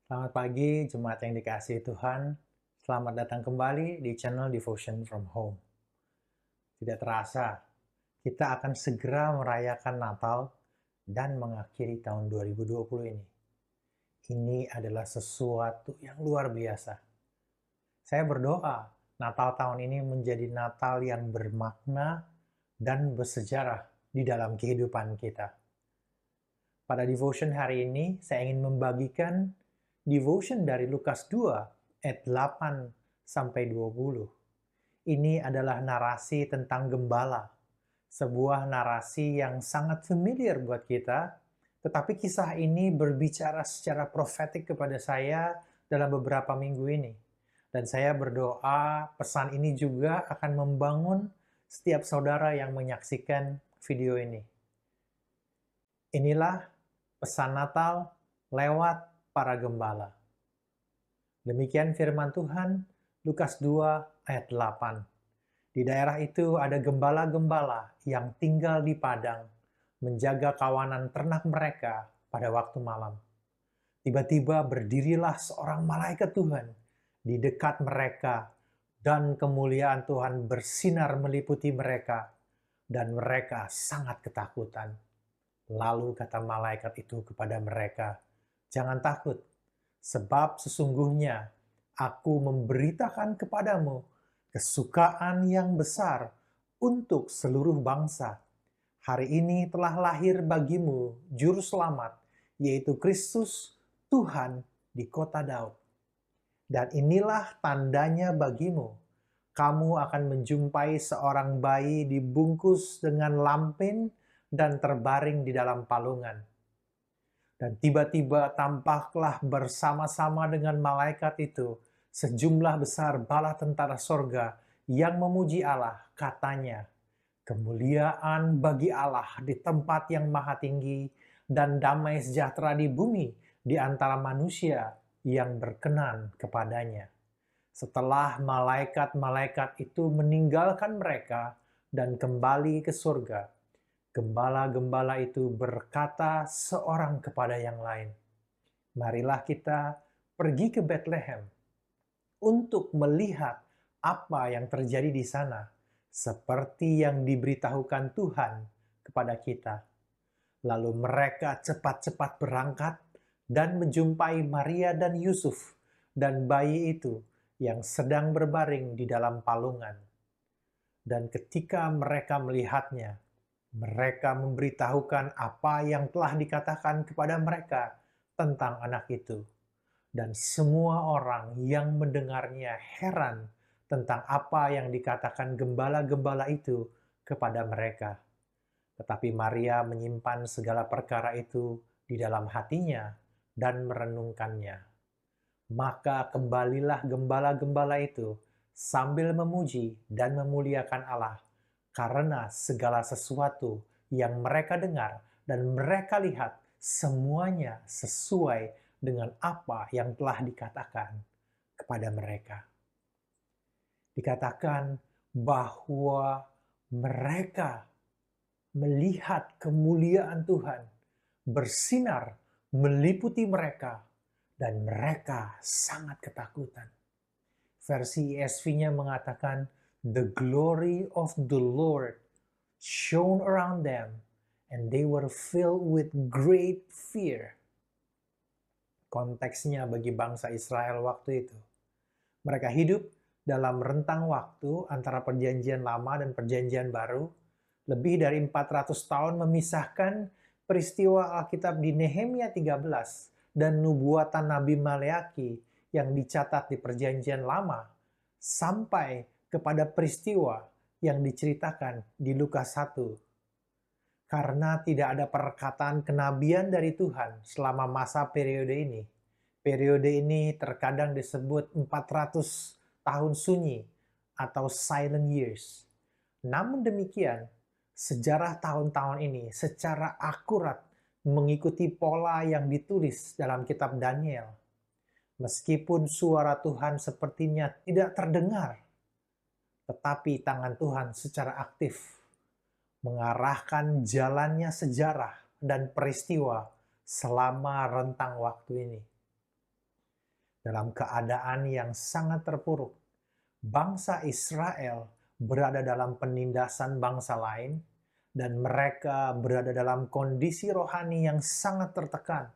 Selamat pagi, jemaat yang dikasihi Tuhan. Selamat datang kembali di channel Devotion from Home. Tidak terasa, kita akan segera merayakan Natal dan mengakhiri tahun 2020 ini. Ini adalah sesuatu yang luar biasa. Saya berdoa Natal tahun ini menjadi Natal yang bermakna dan bersejarah di dalam kehidupan kita. Pada devotion hari ini, saya ingin membagikan devotion dari Lukas 2 ayat 8 sampai 20. Ini adalah narasi tentang gembala, sebuah narasi yang sangat familiar buat kita, tetapi kisah ini berbicara secara profetik kepada saya dalam beberapa minggu ini. Dan saya berdoa pesan ini juga akan membangun setiap saudara yang menyaksikan video ini. Inilah pesan Natal lewat para gembala. Demikian firman Tuhan, Lukas 2 ayat 8. Di daerah itu ada gembala-gembala yang tinggal di padang, menjaga kawanan ternak mereka pada waktu malam. Tiba-tiba berdirilah seorang malaikat Tuhan di dekat mereka, dan kemuliaan Tuhan bersinar meliputi mereka, dan mereka sangat ketakutan. Lalu kata malaikat itu kepada mereka, "Jangan takut, sebab sesungguhnya aku memberitakan kepadamu kesukaan yang besar untuk seluruh bangsa. Hari ini telah lahir bagimu juru selamat, yaitu Kristus Tuhan di kota Daud. Dan inilah tandanya bagimu. Kamu akan menjumpai seorang bayi dibungkus dengan lampin dan terbaring di dalam palungan." Dan tiba-tiba tampaklah bersama-sama dengan malaikat itu sejumlah besar bala tentara sorga yang memuji Allah, katanya, "Kemuliaan bagi Allah di tempat yang maha tinggi, dan damai sejahtera di bumi di antara manusia yang berkenan kepadanya." Setelah malaikat-malaikat itu meninggalkan mereka dan kembali ke surga, gembala-gembala itu berkata seorang kepada yang lain, "Marilah kita pergi ke Betlehem untuk melihat apa yang terjadi di sana, seperti yang diberitahukan Tuhan kepada kita." Lalu mereka cepat-cepat berangkat dan menjumpai Maria dan Yusuf dan bayi itu yang sedang berbaring di dalam palungan. Dan ketika mereka melihatnya, mereka memberitahukan apa yang telah dikatakan kepada mereka tentang anak itu. Dan semua orang yang mendengarnya heran tentang apa yang dikatakan gembala-gembala itu kepada mereka. Tetapi Maria menyimpan segala perkara itu di dalam hatinya dan merenungkannya. Maka kembalilah gembala-gembala itu sambil memuji dan memuliakan Allah, karena segala sesuatu yang mereka dengar dan mereka lihat semuanya sesuai dengan apa yang telah dikatakan kepada mereka. Dikatakan bahwa mereka melihat kemuliaan Tuhan bersinar meliputi mereka, dan mereka sangat ketakutan. Versi ESV-nya mengatakan, "The glory of the Lord shone around them, and they were filled with great fear." Konteksnya bagi bangsa Israel waktu itu, mereka hidup dalam rentang waktu antara perjanjian lama dan perjanjian baru. Lebih dari 400 tahun memisahkan peristiwa Alkitab di Nehemia 13 dan nubuatan Nabi Maleaki yang dicatat di perjanjian lama, sampai kepada peristiwa yang diceritakan di Lukas 1. Karena tidak ada perkataan kenabian dari Tuhan selama masa periode ini. Periode ini terkadang disebut 400 tahun sunyi atau silent years. Namun demikian, sejarah tahun-tahun ini secara akurat mengikuti pola yang ditulis dalam kitab Daniel. Meskipun suara Tuhan sepertinya tidak terdengar, tetapi tangan Tuhan secara aktif mengarahkan jalannya sejarah dan peristiwa selama rentang waktu ini. Dalam keadaan yang sangat terpuruk, bangsa Israel berada dalam penindasan bangsa lain, dan mereka berada dalam kondisi rohani yang sangat tertekan.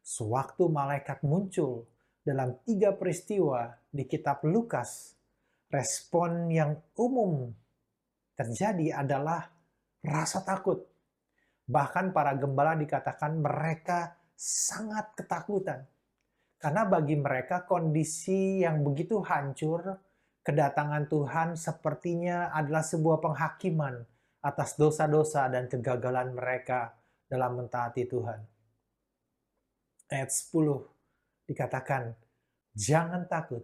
Sewaktu malaikat muncul dalam 3 peristiwa di kitab Lukas, respon yang umum terjadi adalah rasa takut. Bahkan para gembala dikatakan mereka sangat ketakutan. Karena bagi mereka kondisi yang begitu hancur, kedatangan Tuhan sepertinya adalah sebuah penghakiman atas dosa-dosa dan kegagalan mereka dalam mentaati Tuhan. Ayat 10 dikatakan, "Jangan takut,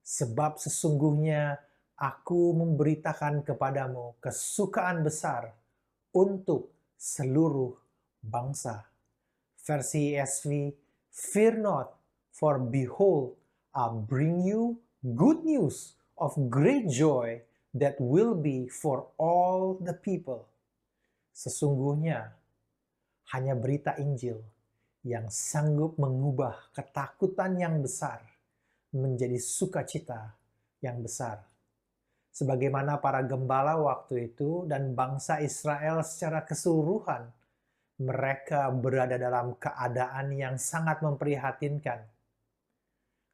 sebab sesungguhnya aku memberitakan kepadamu kesukaan besar untuk seluruh bangsa." Versi ESV, "Fear not, for behold, I bring you good news of great joy that will be for all the people." Sesungguhnya hanya berita Injil yang sanggup mengubah ketakutan yang besar menjadi sukacita yang besar. Sebagaimana para gembala waktu itu dan bangsa Israel secara keseluruhan, mereka berada dalam keadaan yang sangat memprihatinkan.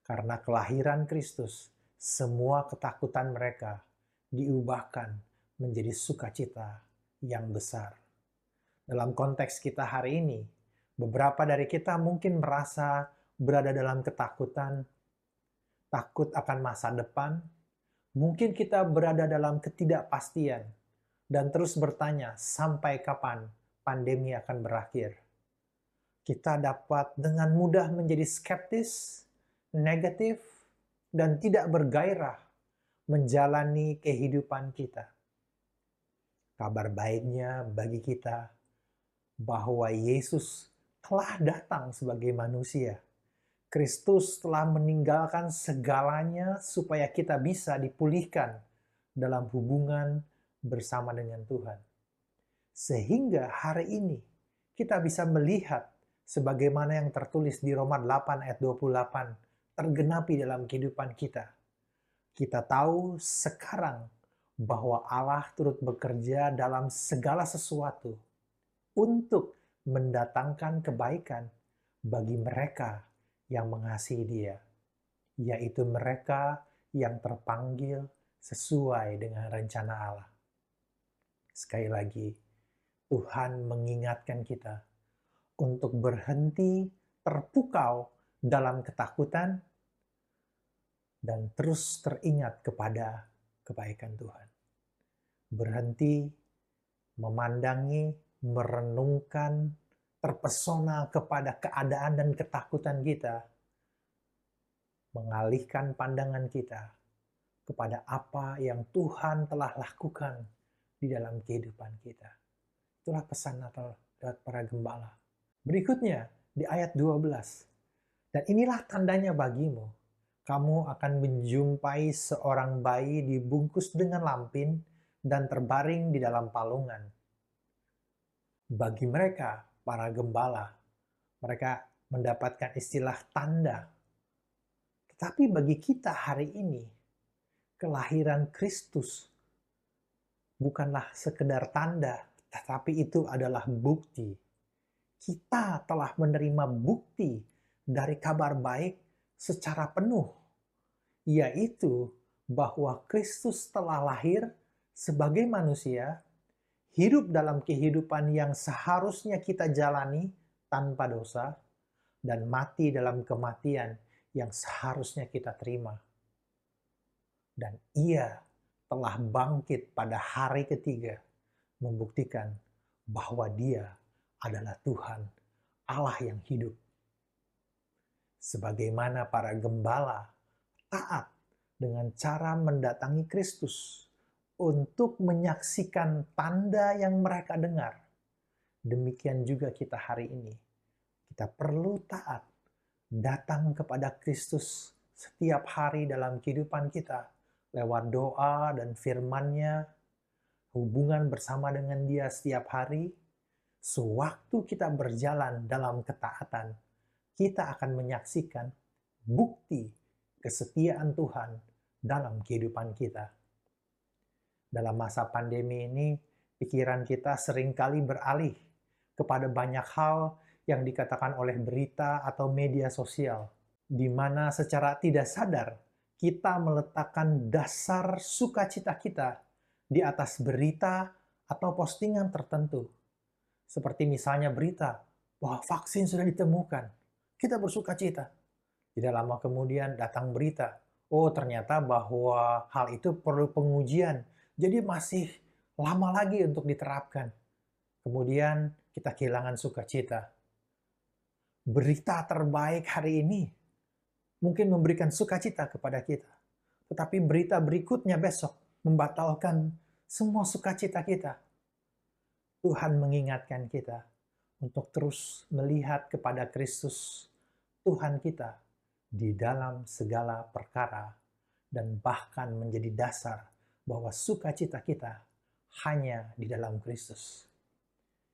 Karena kelahiran Kristus, semua ketakutan mereka diubahkan menjadi sukacita yang besar. Dalam konteks kita hari ini, beberapa dari kita mungkin merasa berada dalam ketakutan, takut akan masa depan. Mungkin kita berada dalam ketidakpastian dan terus bertanya sampai kapan pandemi akan berakhir. Kita dapat dengan mudah menjadi skeptis, negatif, dan tidak bergairah menjalani kehidupan kita. Kabar baiknya bagi kita bahwa Yesus telah datang sebagai manusia. Kristus telah meninggalkan segalanya supaya kita bisa dipulihkan dalam hubungan bersama dengan Tuhan. Sehingga hari ini kita bisa melihat sebagaimana yang tertulis di Roma 8 ayat 28 tergenapi dalam kehidupan kita. Kita tahu sekarang bahwa Allah turut bekerja dalam segala sesuatu untuk mendatangkan kebaikan bagi mereka yang mengasihi Dia, yaitu mereka yang terpanggil sesuai dengan rencana Allah. Sekali lagi, Tuhan mengingatkan kita untuk berhenti terpukau dalam ketakutan dan terus teringat kepada kebaikan Tuhan. Berhenti memandangi, merenungkan, terpesona kepada keadaan dan ketakutan kita, mengalihkan pandangan kita kepada apa yang Tuhan telah lakukan di dalam kehidupan kita. Itulah pesan Natal dari para gembala. Berikutnya di ayat 12. "Dan inilah tandanya bagimu, kamu akan menjumpai seorang bayi dibungkus dengan lampin dan terbaring di dalam palungan." Bagi mereka, para gembala, mereka mendapatkan istilah tanda. Tetapi bagi kita hari ini, kelahiran Kristus bukanlah sekedar tanda, tetapi itu adalah bukti. Kita telah menerima bukti dari kabar baik secara penuh, yaitu bahwa Kristus telah lahir sebagai manusia, hidup dalam kehidupan yang seharusnya kita jalani tanpa dosa, dan mati dalam kematian yang seharusnya kita terima. Dan Ia telah bangkit pada hari ketiga, membuktikan bahwa Dia adalah Tuhan, Allah yang hidup. Sebagaimana para gembala taat dengan cara mendatangi Kristus untuk menyaksikan tanda yang mereka dengar, demikian juga kita hari ini. Kita perlu taat, datang kepada Kristus setiap hari dalam kehidupan kita, lewat doa dan firman-Nya, hubungan bersama dengan Dia setiap hari. Sewaktu kita berjalan dalam ketaatan, kita akan menyaksikan bukti kesetiaan Tuhan dalam kehidupan kita. Dalam masa pandemi ini, pikiran kita seringkali beralih kepada banyak hal yang dikatakan oleh berita atau media sosial, di mana secara tidak sadar kita meletakkan dasar sukacita kita di atas berita atau postingan tertentu. Seperti misalnya berita, wah vaksin sudah ditemukan, kita bersukacita. Tidak lama kemudian datang berita, oh ternyata bahwa hal itu perlu pengujian, jadi masih lama lagi untuk diterapkan. Kemudian kita kehilangan sukacita. Berita terbaik hari ini mungkin memberikan sukacita kepada kita. Tetapi berita berikutnya besok membatalkan semua sukacita kita. Tuhan mengingatkan kita untuk terus melihat kepada Kristus, Tuhan kita, di dalam segala perkara, dan bahkan menjadi dasar bahwa sukacita kita hanya di dalam Kristus.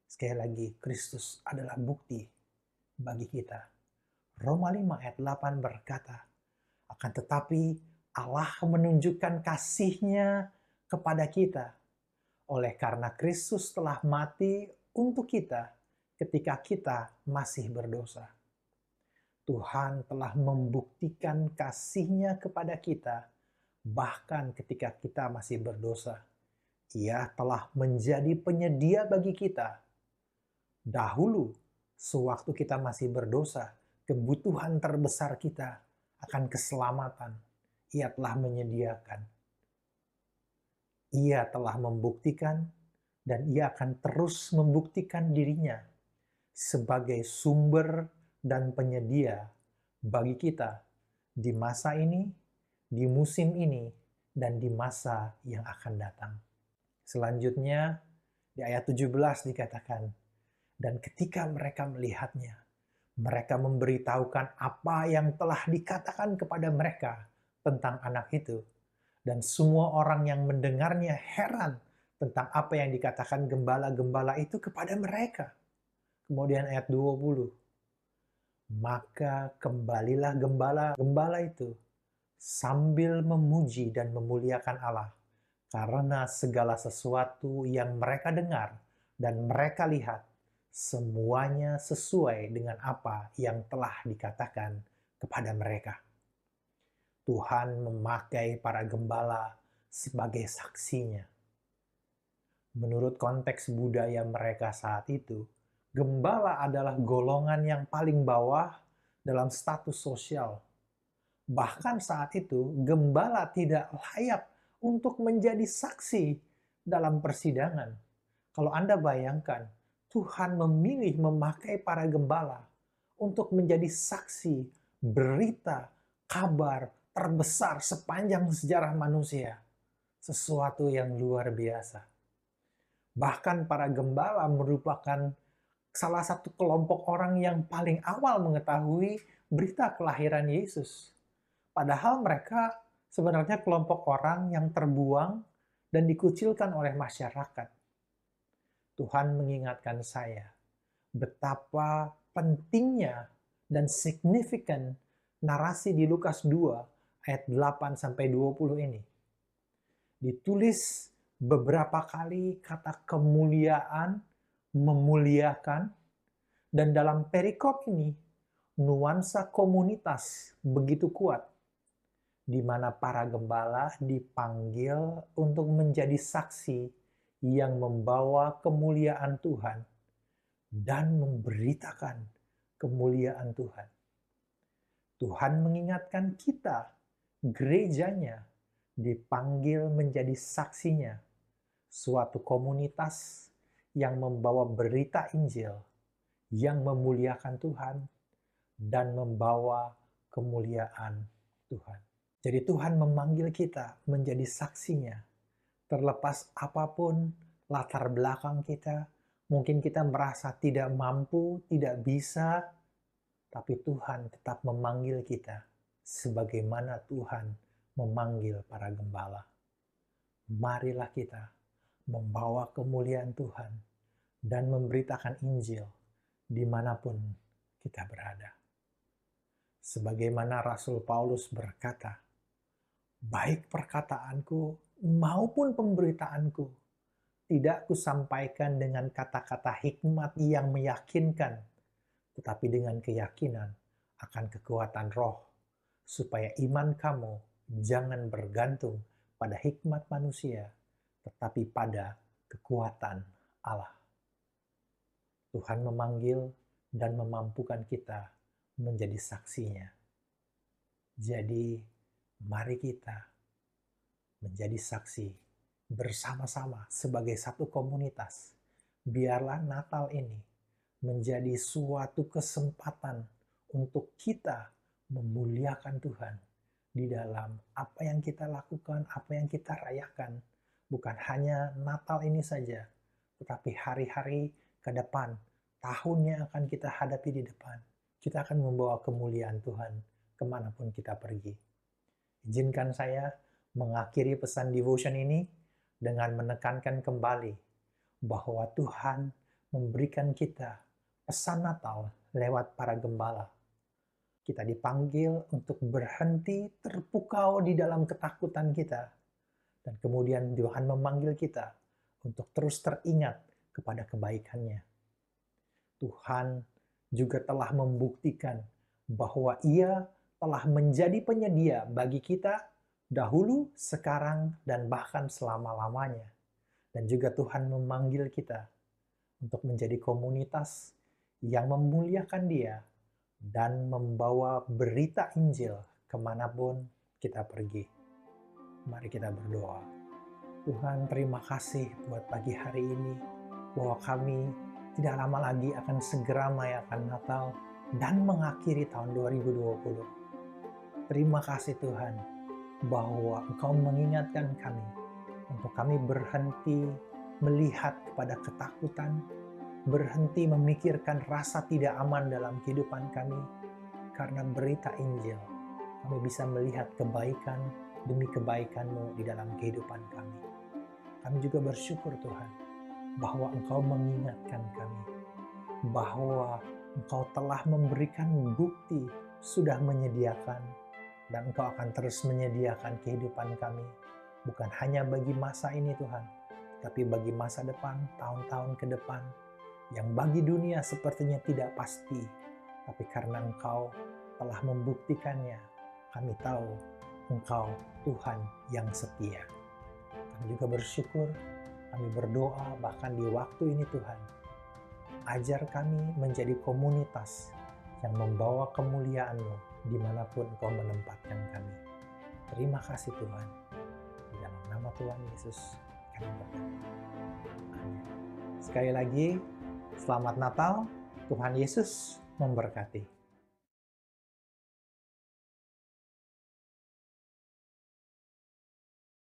Sekali lagi, Kristus adalah bukti bagi kita. Roma 5 ayat 8 berkata, akan tetapi Allah menunjukkan kasih-Nya kepada kita oleh karena Kristus telah mati untuk kita ketika kita masih berdosa. Tuhan telah membuktikan kasih-Nya kepada kita bahkan ketika kita masih berdosa. Ia telah menjadi penyedia bagi kita. Dahulu, sewaktu kita masih berdosa, kebutuhan terbesar kita akan keselamatan, Ia telah menyediakan. Ia telah membuktikan dan Ia akan terus membuktikan dirinya sebagai sumber dan penyedia bagi kita di masa ini, di musim ini, dan di masa yang akan datang. Selanjutnya, di ayat 17 dikatakan, dan ketika mereka melihatnya, mereka memberitahukan apa yang telah dikatakan kepada mereka tentang anak itu. Dan semua orang yang mendengarnya heran tentang apa yang dikatakan gembala-gembala itu kepada mereka. Kemudian ayat 20. Maka kembalilah gembala-gembala itu sambil memuji dan memuliakan Allah karena segala sesuatu yang mereka dengar dan mereka lihat semuanya sesuai dengan apa yang telah dikatakan kepada mereka. Tuhan memakai para gembala sebagai saksinya. Menurut konteks budaya mereka saat itu, gembala adalah golongan yang paling bawah dalam status sosial. Bahkan saat itu, gembala tidak layak untuk menjadi saksi dalam persidangan. Kalau Anda bayangkan, Tuhan memilih memakai para gembala untuk menjadi saksi berita, kabar terbesar sepanjang sejarah manusia. Sesuatu yang luar biasa. Bahkan para gembala merupakan salah satu kelompok orang yang paling awal mengetahui berita kelahiran Yesus. Padahal mereka sebenarnya kelompok orang yang terbuang dan dikucilkan oleh masyarakat. Tuhan mengingatkan saya betapa pentingnya dan signifikan narasi di Lukas 2 ayat 8-20 ini. Ditulis beberapa kali kata kemuliaan, memuliakan, dan dalam perikop ini nuansa komunitas begitu kuat, di mana para gembala dipanggil untuk menjadi saksi yang membawa kemuliaan Tuhan dan memberitakan kemuliaan Tuhan. Tuhan mengingatkan kita, gerejanya, dipanggil menjadi saksinya, suatu komunitas yang membawa berita Injil, yang memuliakan Tuhan, dan membawa kemuliaan Tuhan. Jadi Tuhan memanggil kita menjadi saksinya, terlepas apapun latar belakang kita, mungkin kita merasa tidak mampu, tidak bisa, tapi Tuhan tetap memanggil kita sebagaimana Tuhan memanggil para gembala. Marilah kita membawa kemuliaan Tuhan dan memberitakan Injil dimanapun kita berada. Sebagaimana Rasul Paulus berkata, baik perkataanku maupun pemberitaanku, tidak kusampaikan dengan kata-kata hikmat yang meyakinkan, tetapi dengan keyakinan akan kekuatan roh, supaya iman kamu jangan bergantung pada hikmat manusia, tetapi pada kekuatan Allah. Tuhan memanggil dan memampukan kita menjadi saksinya. Jadi, mari kita menjadi saksi bersama-sama sebagai satu komunitas. Biarlah Natal ini menjadi suatu kesempatan untuk kita memuliakan Tuhan di dalam apa yang kita lakukan, apa yang kita rayakan. Bukan hanya Natal ini saja, tetapi hari-hari ke depan, tahun yang akan kita hadapi di depan. Kita akan membawa kemuliaan Tuhan kemanapun kita pergi. Izinkan saya mengakhiri pesan devotion ini dengan menekankan kembali bahwa Tuhan memberikan kita pesan Natal lewat para gembala. Kita dipanggil untuk berhenti terpukau di dalam ketakutan kita. Dan kemudian Tuhan memanggil kita untuk terus teringat kepada kebaikannya. Tuhan juga telah membuktikan bahwa Ia telah menjadi penyedia bagi kita dahulu, sekarang, dan bahkan selama-lamanya. Dan juga Tuhan memanggil kita untuk menjadi komunitas yang memuliakan Dia dan membawa berita Injil kemanapun kita pergi. Mari kita berdoa. Tuhan, terima kasih buat pagi hari ini, bahwa kami tidak lama lagi akan segera merayakan Natal dan mengakhiri tahun 2020. Terima kasih Tuhan, bahwa Engkau mengingatkan kami untuk kami berhenti melihat kepada ketakutan, berhenti memikirkan rasa tidak aman dalam kehidupan kami, karena berita Injil kami bisa melihat kebaikan demi kebaikan-Mu di dalam kehidupan kami. Kami juga bersyukur Tuhan, bahwa Engkau mengingatkan kami, bahwa Engkau telah memberikan bukti, sudah menyediakan, dan Engkau akan terus menyediakan kehidupan kami, bukan hanya bagi masa ini Tuhan, tapi bagi masa depan, tahun-tahun ke depan, yang bagi dunia sepertinya tidak pasti, tapi karena Engkau telah membuktikannya, kami tahu Engkau Tuhan yang setia. Kami juga bersyukur, kami berdoa bahkan di waktu ini Tuhan, ajar kami menjadi komunitas yang membawa kemuliaan-Mu dimanapun Engkau menempatkan kami. Terima kasih Tuhan. Di dalam nama Tuhan Yesus kami berdoa. Amin. Sekali lagi, selamat Natal. Tuhan Yesus memberkati.